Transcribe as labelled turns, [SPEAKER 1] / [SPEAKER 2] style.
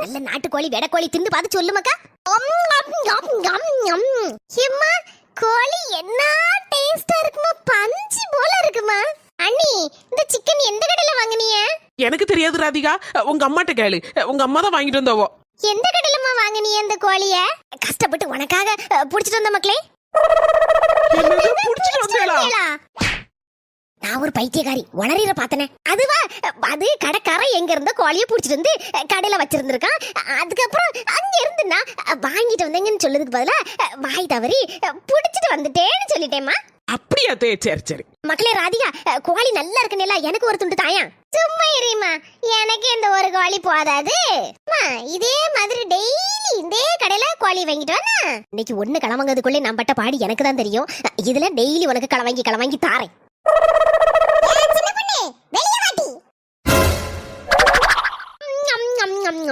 [SPEAKER 1] நல்ல நாட்டுக்கோழி வெடக்கோழி தின்னு பார்த்து சொல்லு மக்கா. எம்மா கோழி என்ன டேஸ்டா இருக்குமா, பஞ்சு போல இருக்குமா. அண்ணி இந்த சிக்கன் எந்த கடையில வாங்குனீங்க?
[SPEAKER 2] எனக்கு தெரியாது ராதிகா, உங்க அம்மாட்ட கேளு. உங்க அம்மா தான் வாங்கிட்டு வந்தவோ.
[SPEAKER 1] எந்த கடையிலமா வாங்குனீங்க இந்த கோழிய? கஷ்டப்பட்டு உனக்காக புடிச்சிட்டு வந்த மக்களே.
[SPEAKER 2] புடிச்சிட்டு வந்தேளா?
[SPEAKER 1] நான் ஒரு பைத்தியக்காரி உளறிற பார்த்தனே. அதுவா அது கடைக்கார எங்க இருந்த கோழியை புடிச்சிட்டு வந்து கடையில வச்சிருந்திருக்கான். அதுக்கப்புறம் அங்க இருந்துன்னா வாங்கிட்டு வந்தேங்கன்னு சொல்றதுக்கு பதிலா வாய் தவறி புடிச்சிட்டு வந்துட்டேன்னு சொல்லிட்டேம்மா.
[SPEAKER 2] அப்படியா? சரி சரி
[SPEAKER 1] மக்களே, ராதிகா கோழி நல்லா இருக்குன்னு எனக்கு ஒரு துண்டு தாயா. சும்மா இருமா, எனக்கு இந்த ஒரு கோழி போதாது. இதே மாதிரி டெய்லி இதே கடையில கோழி வாங்கிட்டு வானா. இன்னைக்கு ஒண்ணு கிளம்புறதுக்குள்ளே நான் பட்ட பாடி எனக்கு தான் தெரியும். இதுல டெய்லி உனக்கு களவாங்கி தாரேன்.